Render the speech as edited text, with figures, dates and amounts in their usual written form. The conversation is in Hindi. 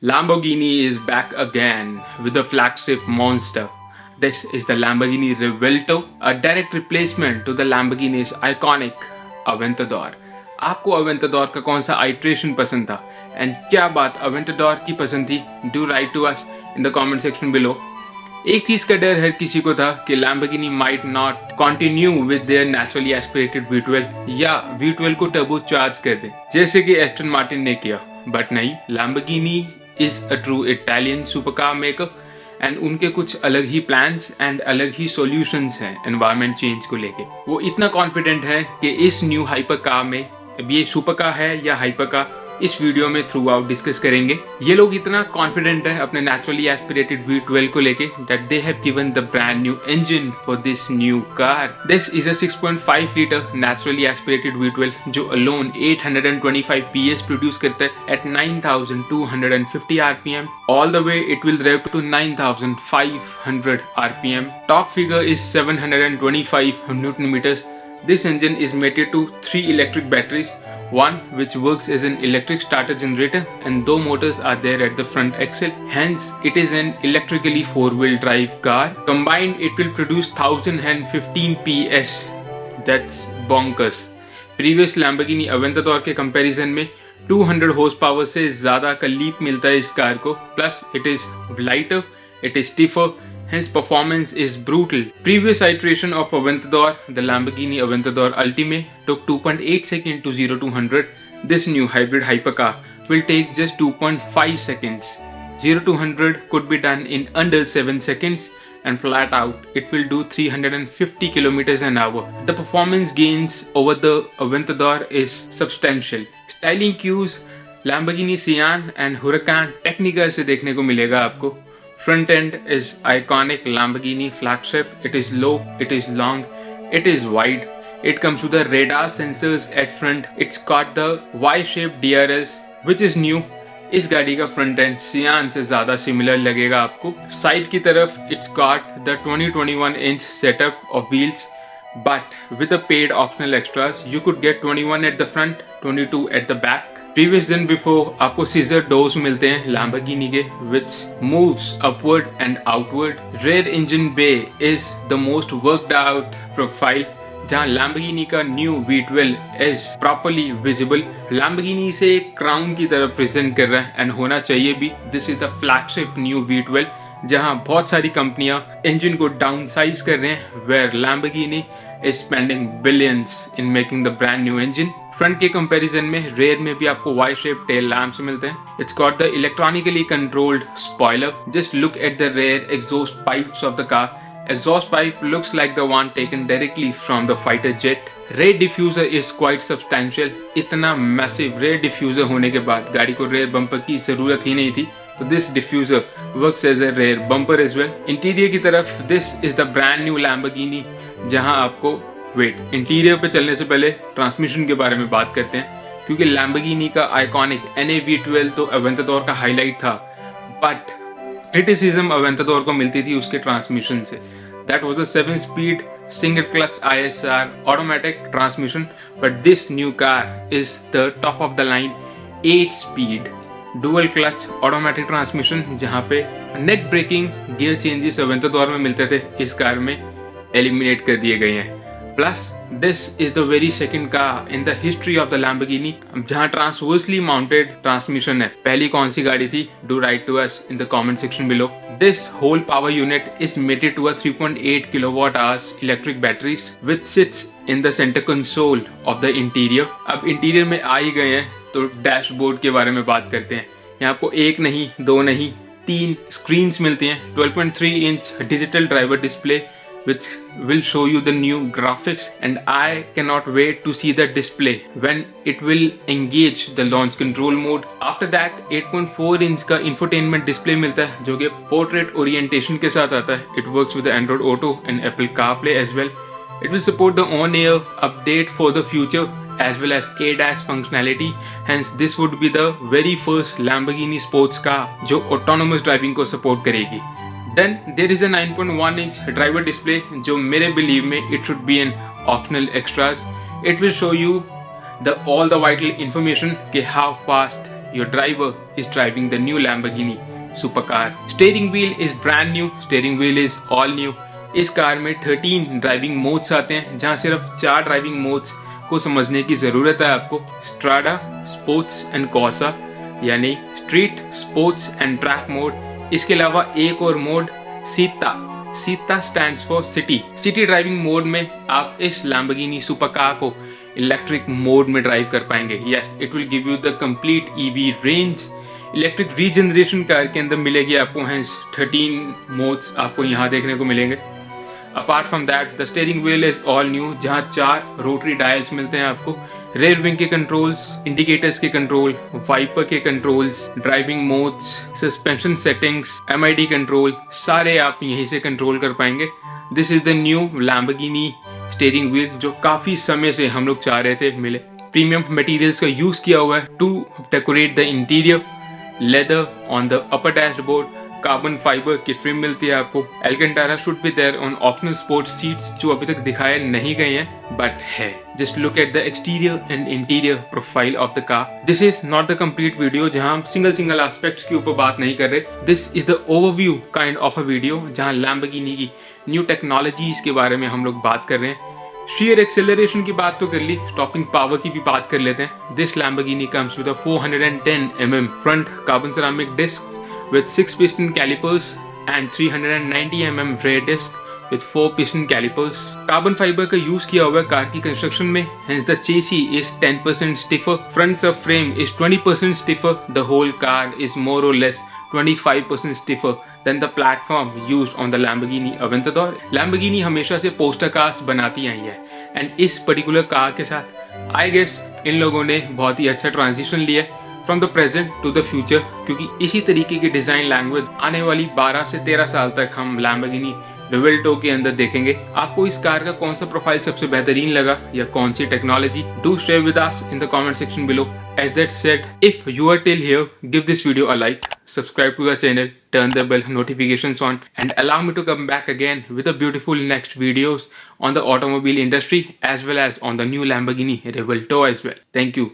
Lamborghini is back again with the flagship monster. This is the Lamborghini Revuelto, a direct replacement to the Lamborghini's iconic Aventador. आपको Aventador का कौन सा आइट्रेशन पसंद था एंड क्या बात Aventador की पसंद थी? Do write to us in the comment section below. एक चीज का डर हर किसी को था कि Lamborghini might not continue with their naturally aspirated V12 या V12 को टर्बो चार्ज कर दे जैसे कि एस्टन मार्टिन ने किया. बट नहीं, Lamborghini is a true Italian supercar maker and उनके कुछ अलग ही प्लान्स एंड अलग ही सॉल्यूशंस हैं एनवायरमेंट चेंज को लेके. वो इतना कॉन्फिडेंट है कि इस न्यू हाइपर कार में, अब ये सुपर कार है या हाइपर कार, इस वीडियो में थ्रू आउट डिस्कस करेंगे. ये लोग इतना कॉन्फिडेंट है अपने नेचुरली एस्पिरेटेड V12 को लेके that they have given the brand new engine for this new car. This is a 6.5 litre naturally aspirated V12 जो अलोन 825 PS प्रोड्यूस करता है at 9250 RPM. All the way it will rev to 9500 RPM. Torque figure is 725 Nm. This engine is mated to 3 electric batteries, one which works as an electric starter generator and though motors are there at the front axle. Hence, it is an electrically 4-wheel drive car. Combined, it will produce 1015 PS. That's bonkers. Previous Lamborghini Aventador के comparison में 200 horsepower से ज़्यादा का leap मिलता है इस कार को. Plus, it is lighter, it is stiffer. Hence, performance is brutal. Previous iteration of Aventador, the Lamborghini Aventador Ultime, took 2.8 seconds to 0 to 100. This new hybrid hypercar will take just 2.5 seconds. 0 to 100 could be done in under 7 seconds, and flat out, it will do 350 kilometers an hour. The performance gains over the Aventador is substantial. Styling cues, Lamborghini Sian and Huracan Technica से देखने को मिलेगा आपको. Front end is iconic Lamborghini flagship. It is low, it is long, it is wide. It comes with the radar sensors at front. It's got the Y-shaped DRS, which is new. इस गाड़ी का फ्रंट एंड सियान से ज्यादा सिमिलर लगेगा आपको. साइड की तरफ it's got the 20-21 inch setup of wheels, but with the paid optional extras, you could get 21 at the front, 22 at the back. Previous than before, आपको scissor doors मिलते हैं Lamborghini के, which moves upward and outward. Rear engine bay is the most worked out profile, जहाँ Lamborghini का new V12 is properly visible. Lamborghini इसे एक क्राउन की तरह प्रेजेंट कर रहा है एंड होना चाहिए भी. This is the flagship new V12, जहाँ बहुत सारी कंपनियां इंजन को डाउनसाइज कर रहे हैं, where Lamborghini is spending billions in making the brand new engine. Front के कंपैरिजन में रेयर में भी आपको वाई शेप टेल लैम्प्स मिलते हैं. It's got the electronically controlled spoiler. Just look at the rear exhaust pipes of the car. Exhaust pipe looks like the one taken directly from the fighter jet. Rear diffuser is quite substantial. इतना massive rear diffuser होने के बाद गाड़ी को rear bumper की जरूरत ही नहीं थी. So this diffuser works as a rear bumper as well. Interior की तरफ this is the brand new Lamborghini, जहां आपको इंटीरियर पे चलने से पहले ट्रांसमिशन के बारे में बात करते हैं, क्योंकि Lamborghini का आइकॉनिक NA V12 तो Aventador का हाईलाइट था, बट क्रिटिसिज्म Aventador को मिलती थी उसके ट्रांसमिशन से. That was a 7-speed single clutch ISR automatic transmission, but this new car is the top of the line 8-speed dual clutch automatic transmission, जहां पे नेक ब्रेकिंग गियर चेंजेस Aventador में मिलते थे, इस कार में एलिमिनेट कर दिए गए हैं. Plus, this is the very second car in the history of the Lamborghini जहाँ transversely mounted transmission है. पहली कौन सी गाड़ी थी? Do write to us in the comment section below. This whole power unit is mated to a 3.8 kWh electric batteries which sits in the center console of the interior. अब इंटीरियर में आ ही गए हैं तो डैशबोर्ड के बारे में बात करते हैं. यहाँ आपको एक नहीं, दो नहीं, 3 स्क्रीन्स मिलती हैं. 12.3 inch digital driver display which will show you the new graphics, and I cannot wait to see the display when it will engage the launch control mode. After that 8.4 inch का infotainment display मिलता है जो कि portrait orientation के साथ आता है. It works with the Android Auto and Apple CarPlay as well. It will support the on-air update for the future as well as ADAS functionality. Hence this would be the very first Lamborghini sports car जो autonomous driving को support करेगी. Then there is a 9.1 inch driver display जो मेरे believe में it should be an optional extras. It will show you all the vital information कि how fast your driver is driving the new Lamborghini supercar. Steering wheel is brand new, steering wheel is all new. इस कार में 13 ड्राइविंग मोड्स आते हैं, जहां सिर्फ 4 ड्राइविंग मोड्स को समझने की जरूरत है आपको। स्ट्राडा, स्पोर्ट्स एंड कॉसा, यानी street, sports and track mode. इसके अलावा एक और mode Sita. Sita stands for city. City driving mode में आप इस लैम्बोर्गिनी सुपरकार को इलेक्ट्रिक मोड में ड्राइव कर पाएंगे। Yes, it will give you the complete EV range. Electric regeneration car के अंदर मिलेगी आपको, हैं 13 मोड्स आपको यहाँ देखने को मिलेंगे। Apart from that the steering wheel is all new, जहाँ 4 रोटरी डायल्स मिलते हैं आपको। रेयर विंग के कंट्रोल्स, इंडिकेटर्स के कंट्रोल, वाइपर के controls, driving modes, suspension settings, MID control, सारे आप यहीं से कंट्रोल कर पाएंगे। This is the new Lamborghini steering wheel, जो काफी समय से हम लोग चाह रहे थे मिले। प्रीमियम मटेरियल्स का यूज किया हुआ है to decorate the interior. Leather on the upper dashboard, carbon fibre की ट्रिम मिलती है आपको। Alcantara should be there on optional sports seats, जो अभी तक दिखाए नहीं गए हैं बट है। Just look at the exterior and interior profile of the car. This is not the complete video, जहां हम सिंगल एस्पेक्ट्स के ऊपर बात नहीं कर रहे। This is the overview kind of a video, जहां लैम्बोर्गिनी की न्यू टेक्नोलॉजीज के बारे में हम लोग बात कर रहे हैं। शेयर एक्सेलरेशन की बात तो कर ली, स्टॉपिंग पावर की भी बात कर लेते हैं। This Lamborghini comes with a 410 mm front carbon ceramic disc with 6 piston calipers and 390 mm rear disc with 4 piston calipers. Carbon fibre का यूज किया हुआ है कार की कंस्ट्रक्शन में, hence the chassis is 10% stiffer. Front subframe is 20% stiffer. The whole car is more or less 25% stiffer than the platform used on the Lamborghini Aventador. Lamborghini हमेशा से पोस्टर कार्स बनाती आई है, एंड इस पर्टिकुलर कार के साथ आई गेस इन लोगों ने बहुत ही अच्छा ट्रांजिशन लिया from the present to the future, क्योंकि इसी तरीके की डिजाइन लैंग्वेज आने वाली 12 से 13 साल तक हम लैम्बोर्गिनी रिवेल्टो के अंदर देखेंगे। आपको इस कार का कौन सा प्रोफाइल सबसे बेहतरीन लगा या कौन सी technology? Do share with us in the comment section below. As that said, if you are till here, give this video a like, subscribe to the channel, turn the bell notifications on, and allow me to come back again with the beautiful next videos on the automobile industry as well as on the new Lamborghini Revuelto as well. Thank you.